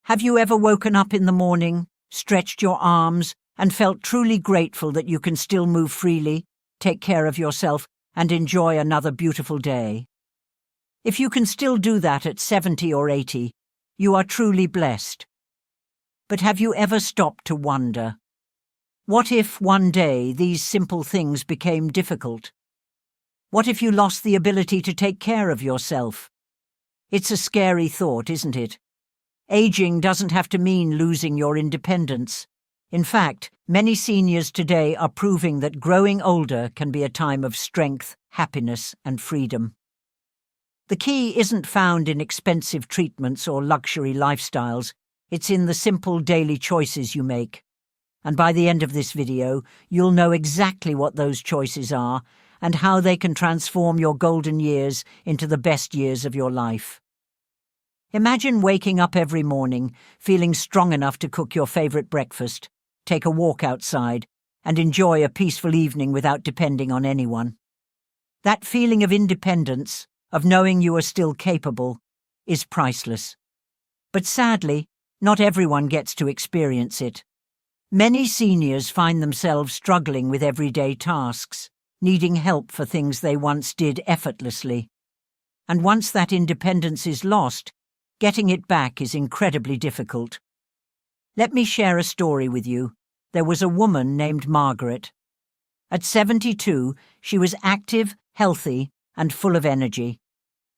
Have you ever woken up in the morning, stretched your arms, and felt truly grateful that you can still move freely, take care of yourself, and enjoy another beautiful day? If you can still do that at 70 or 80, you are truly blessed. But have you ever stopped to wonder? What if one day these simple things became difficult? What if you lost the ability to take care of yourself? It's a scary thought, isn't it? Aging doesn't have to mean losing your independence. In fact, many seniors today are proving that growing older can be a time of strength, happiness, and freedom. The key isn't found in expensive treatments or luxury lifestyles. It's in the simple daily choices you make. And by the end of this video, you'll know exactly what those choices are and how they can transform your golden years into the best years of your life. Imagine waking up every morning, feeling strong enough to cook your favorite breakfast, take a walk outside, and enjoy a peaceful evening without depending on anyone. That feeling of independence, of knowing you are still capable, is priceless. But sadly, not everyone gets to experience it. Many seniors find themselves struggling with everyday tasks, needing help for things they once did effortlessly. And once that independence is lost, getting it back is incredibly difficult. Let me share a story with you. There was a woman named Margaret. At 72, she was active, healthy, and full of energy.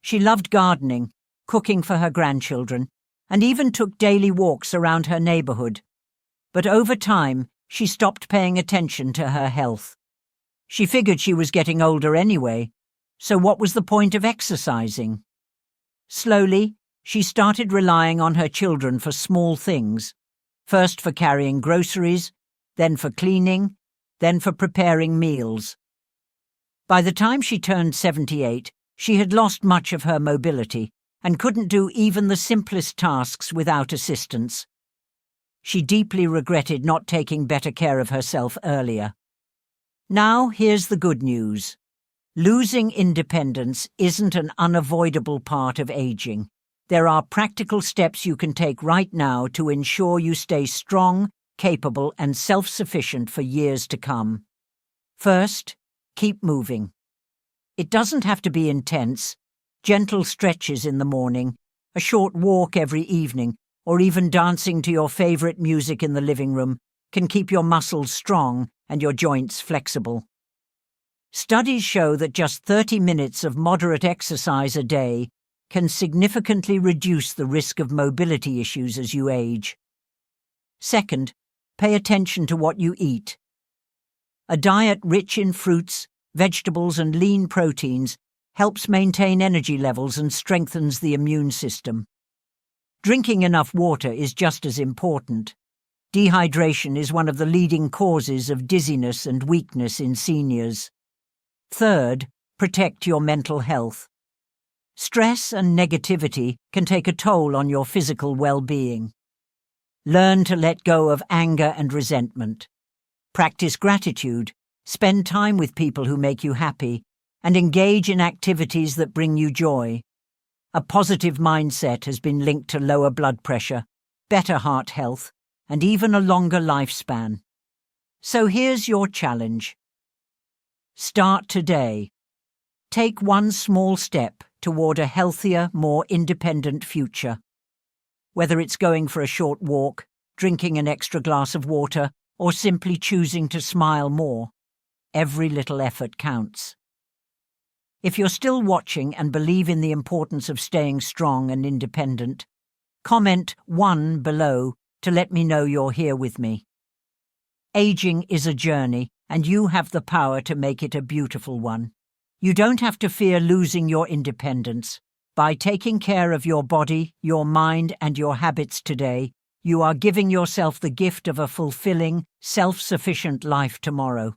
She loved gardening, cooking for her grandchildren, and even took daily walks around her neighborhood. But over time, she stopped paying attention to her health. She figured she was getting older anyway, so what was the point of exercising? Slowly, she started relying on her children for small things, first for carrying groceries, then for cleaning, then for preparing meals. By the time she turned 78, she had lost much of her mobility and couldn't do even the simplest tasks without assistance. She deeply regretted not taking better care of herself earlier. Now here's the good news. Losing independence isn't an unavoidable part of aging. There are practical steps you can take right now to ensure you stay strong, capable, and self-sufficient for years to come. First, keep moving. It doesn't have to be intense. Gentle stretches in the morning, a short walk every evening, or even dancing to your favorite music in the living room can keep your muscles strong and your joints flexible. Studies show that just 30 minutes of moderate exercise a day can significantly reduce the risk of mobility issues as you age. Second, pay attention to what you eat. A diet rich in fruits, vegetables, and lean proteins helps maintain energy levels and strengthens the immune system. Drinking enough water is just as important. Dehydration is one of the leading causes of dizziness and weakness in seniors. Third, protect your mental health. Stress and negativity can take a toll on your physical well-being. Learn to let go of anger and resentment. Practice gratitude. Spend time with people who make you happy, and engage in activities that bring you joy. A positive mindset has been linked to lower blood pressure, better heart health, and even a longer lifespan. So here's your challenge. Start today. Take one small step toward a healthier, more independent future. Whether it's going for a short walk, drinking an extra glass of water, or simply choosing to smile more, every little effort counts. If you're still watching and believe in the importance of staying strong and independent, comment 1 below to let me know you're here with me. Aging is a journey, and you have the power to make it a beautiful one. You don't have to fear losing your independence. By taking care of your body, your mind, and your habits today, you are giving yourself the gift of a fulfilling, self-sufficient life tomorrow.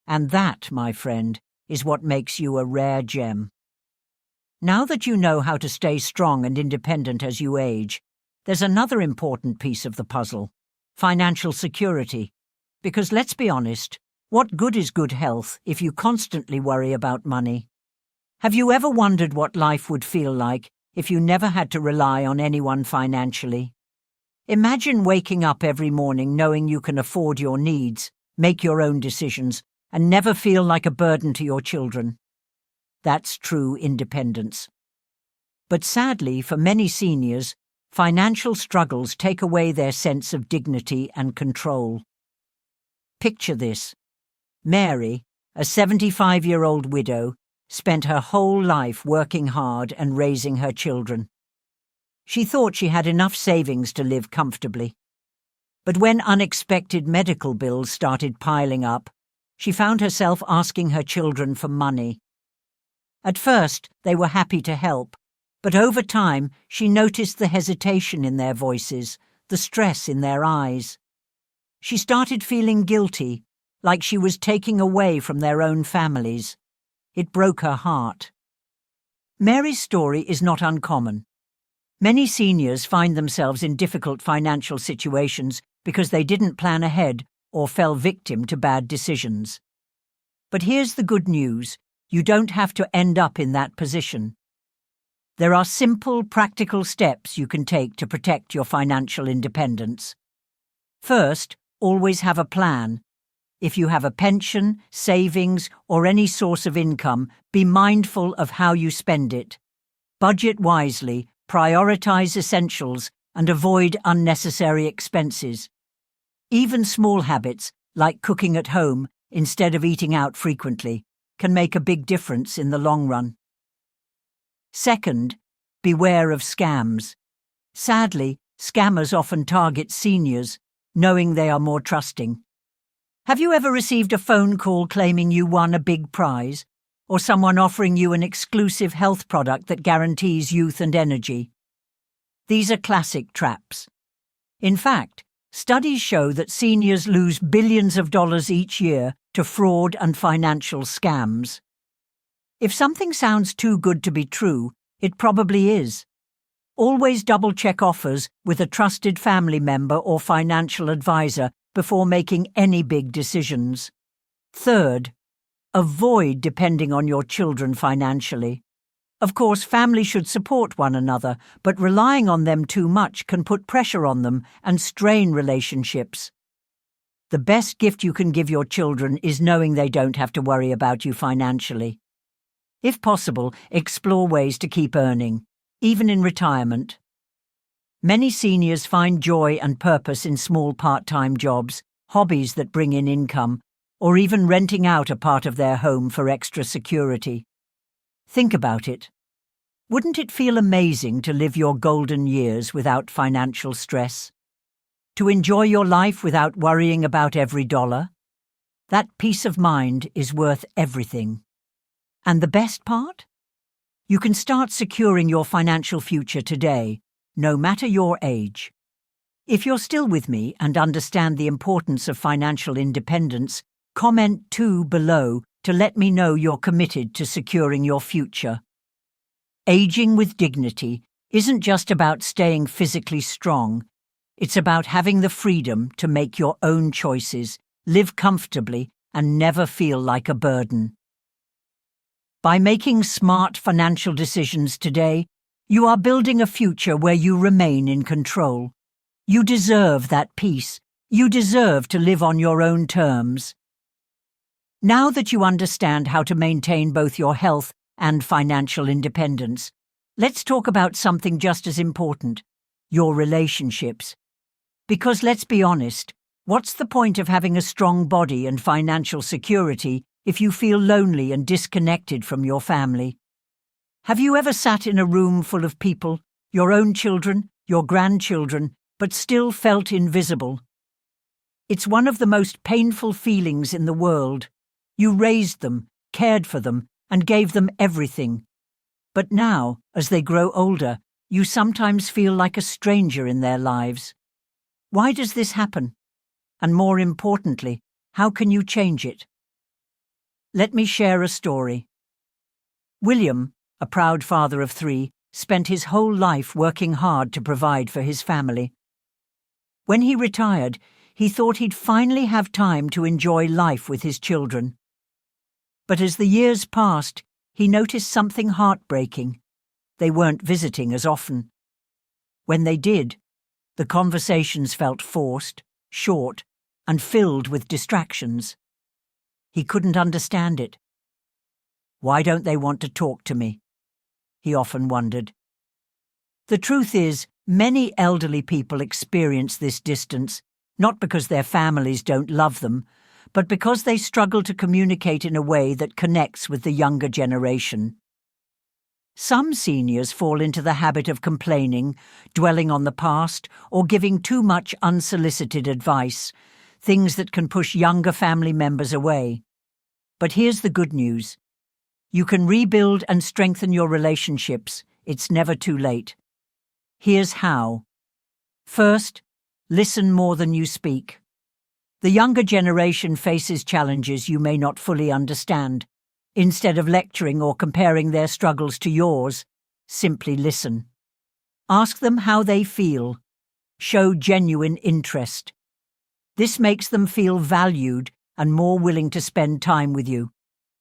And that, my friend, is what makes you a rare gem. Now that you know how to stay strong and independent as you age, there's another important piece of the puzzle: financial security. Because let's be honest, what good is good health if you constantly worry about money? Have you ever wondered what life would feel like if you never had to rely on anyone financially? Imagine waking up every morning knowing you can afford your needs, make your own decisions, and never feel like a burden to your children. That's true independence. But sadly, for many seniors, financial struggles take away their sense of dignity and control. Picture this. Mary, a 75-year-old widow, spent her whole life working hard and raising her children. She thought she had enough savings to live comfortably. But when unexpected medical bills started piling up, she found herself asking her children for money. At first, they were happy to help, but over time she noticed the hesitation in their voices, the stress in their eyes. She started feeling guilty, like she was taking away from their own families. It broke her heart. Mary's story is not uncommon. Many seniors find themselves in difficult financial situations because they didn't plan ahead or fell victim to bad decisions. But here's the good news: you don't have to end up in that position. There are simple, practical steps you can take to protect your financial independence. First, always have a plan. If you have a pension, savings, or any source of income, be mindful of how you spend it. Budget wisely, prioritize essentials, and avoid unnecessary expenses. Even small habits, like cooking at home instead of eating out frequently, can make a big difference in the long run. Second, beware of scams. Sadly, scammers often target seniors, knowing they are more trusting. Have you ever received a phone call claiming you won a big prize, or someone offering you an exclusive health product that guarantees youth and energy? These are classic traps. In fact, studies show that seniors lose billions of dollars each year to fraud and financial scams. If something sounds too good to be true, it probably is. Always double-check offers with a trusted family member or financial advisor before making any big decisions. Third, avoid depending on your children financially. Of course, families should support one another, but relying on them too much can put pressure on them and strain relationships. The best gift you can give your children is knowing they don't have to worry about you financially. If possible, explore ways to keep earning, even in retirement. Many seniors find joy and purpose in small part-time jobs, hobbies that bring in income, or even renting out a part of their home for extra security. Think about it. Wouldn't it feel amazing to live your golden years without financial stress? To enjoy your life without worrying about every dollar? That peace of mind is worth everything. And the best part? You can start securing your financial future today, no matter your age. If you're still with me and understand the importance of financial independence, comment 2 below to let me know you're committed to securing your future. Aging with dignity isn't just about staying physically strong. It's about having the freedom to make your own choices, live comfortably, and never feel like a burden. By making smart financial decisions today, you are building a future where you remain in control. You deserve that peace. You deserve to live on your own terms. Now that you understand how to maintain both your health and financial independence, let's talk about something just as important: your relationships. Because let's be honest, what's the point of having a strong body and financial security if you feel lonely and disconnected from your family? Have you ever sat in a room full of people, your own children, your grandchildren, but still felt invisible? It's one of the most painful feelings in the world. You raised them, cared for them, and gave them everything. But now, as they grow older, you sometimes feel like a stranger in their lives. Why does this happen? And more importantly, how can you change it? Let me share a story. William, a proud father of 3, spent his whole life working hard to provide for his family. When he retired, he thought he'd finally have time to enjoy life with his children. But as the years passed, he noticed something heartbreaking. They weren't visiting as often. When they did, The conversations felt forced, short, and filled with distractions. He couldn't understand it. Why don't they want to talk to me? He often wondered. The truth is, many elderly people experience this distance, not because their families don't love them, but because they struggle to communicate in a way that connects with the younger generation. Some seniors fall into the habit of complaining, dwelling on the past, or giving too much unsolicited advice, things that can push younger family members away. But here's the good news. You can rebuild and strengthen your relationships. It's never too late. Here's how. First, listen more than you speak. The younger generation faces challenges you may not fully understand. Instead of lecturing or comparing their struggles to yours, simply listen. Ask them how they feel. Show genuine interest. This makes them feel valued and more willing to spend time with you.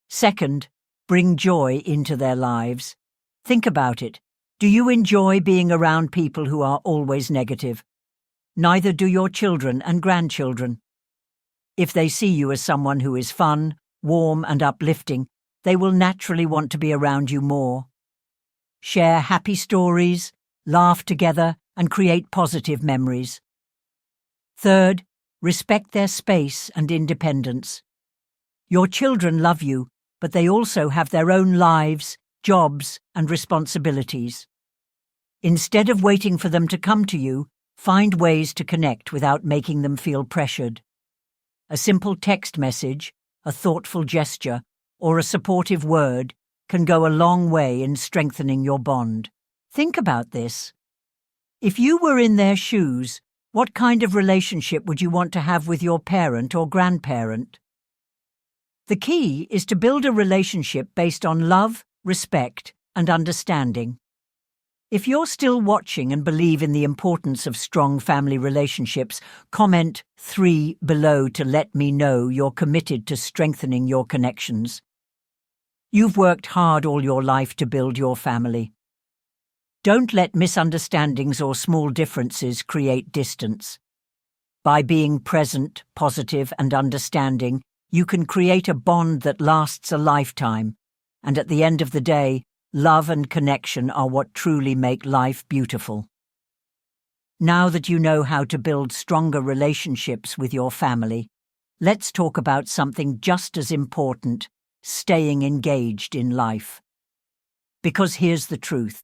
Second, bring joy into their lives. Think about it. Do you enjoy being around people who are always negative? Neither do your children and grandchildren. If they see you as someone who is fun, warm, and uplifting, they will naturally want to be around you more. Share happy stories, laugh together, and create positive memories. Third, respect their space and independence. Your children love you, but they also have their own lives, jobs, and responsibilities. Instead of waiting for them to come to you, find ways to connect without making them feel pressured. A simple text message, a thoughtful gesture, or a supportive word can go a long way in strengthening your bond. Think about this. If you were in their shoes, what kind of relationship would you want to have with your parent or grandparent? The key is to build a relationship based on love, respect, and understanding. If you're still watching and believe in the importance of strong family relationships, comment 3 below to let me know you're committed to strengthening your connections. You've worked hard all your life to build your family. Don't let misunderstandings or small differences create distance. By being present, positive, and understanding, you can create a bond that lasts a lifetime, and at the end of the day, love and connection are what truly make life beautiful. Now that you know how to build stronger relationships with your family, let's talk about something just as important: staying engaged in life. Because here's the truth.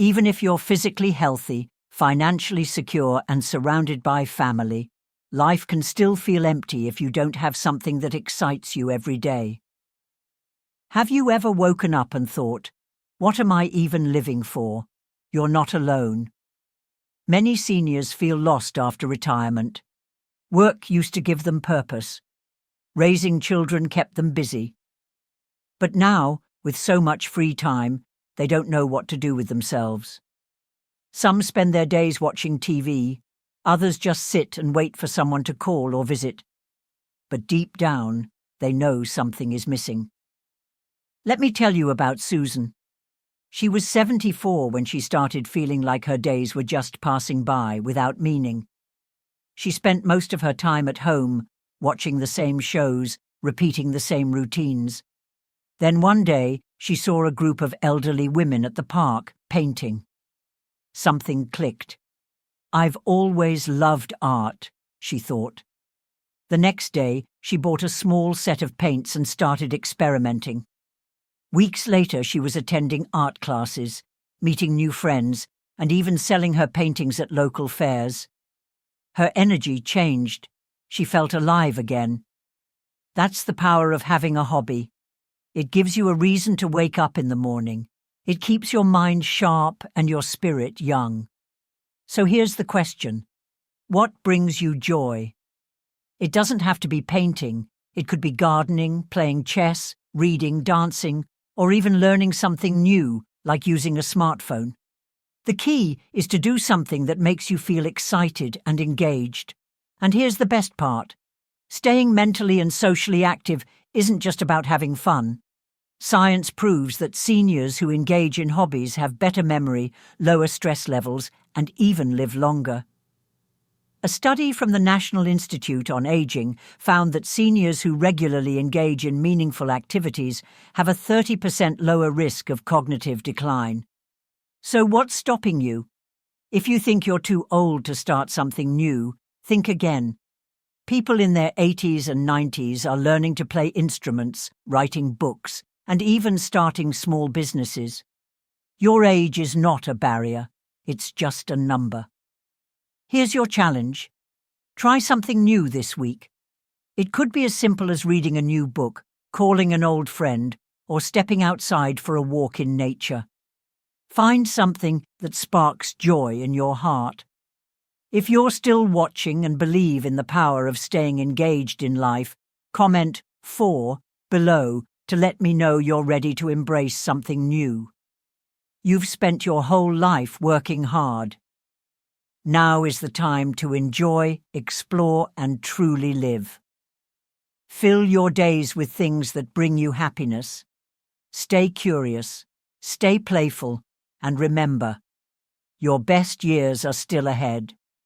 Even if you're physically healthy, financially secure, and surrounded by family, life can still feel empty if you don't have something that excites you every day. Have you ever woken up and thought, "What am I even living for?" You're not alone. Many seniors feel lost after retirement. Work used to give them purpose. Raising children kept them busy. But now, with so much free time, they don't know what to do with themselves. Some spend their days watching TV, others just sit and wait for someone to call or visit. But deep down, they know something is missing. Let me tell you about Susan. She was 74 when she started feeling like her days were just passing by without meaning. She spent most of her time at home, watching the same shows, repeating the same routines. Then one day, she saw a group of elderly women at the park, painting. Something clicked. "I've always loved art," she thought. The next day, she bought a small set of paints and started experimenting. Weeks later, she was attending art classes, meeting new friends, and even selling her paintings at local fairs. Her energy changed. She felt alive again. That's the power of having a hobby. It gives you a reason to wake up in the morning. It keeps your mind sharp and your spirit young. So here's the question. What brings you joy? It doesn't have to be painting. It could be gardening, playing chess, reading, dancing, or even learning something new, like using a smartphone. The key is to do something that makes you feel excited and engaged. And here's the best part. Staying mentally and socially active isn't just about having fun. Science proves that seniors who engage in hobbies have better memory, lower stress levels, and even live longer. A study from the National Institute on Aging found that seniors who regularly engage in meaningful activities have a 30% lower risk of cognitive decline. So what's stopping you? If you think you're too old to start something new, think again. People in their 80s and 90s are learning to play instruments, writing books, and even starting small businesses. Your age is not a barrier, it's just a number. Here's your challenge. Try something new this week. It could be as simple as reading a new book, calling an old friend, or stepping outside for a walk in nature. Find something that sparks joy in your heart. If you're still watching and believe in the power of staying engaged in life, comment 4 below to let me know you're ready to embrace something new. You've spent your whole life working hard. Now is the time to enjoy, explore, and truly live. Fill your days with things that bring you happiness. Stay curious, stay playful, and remember, your best years are still ahead.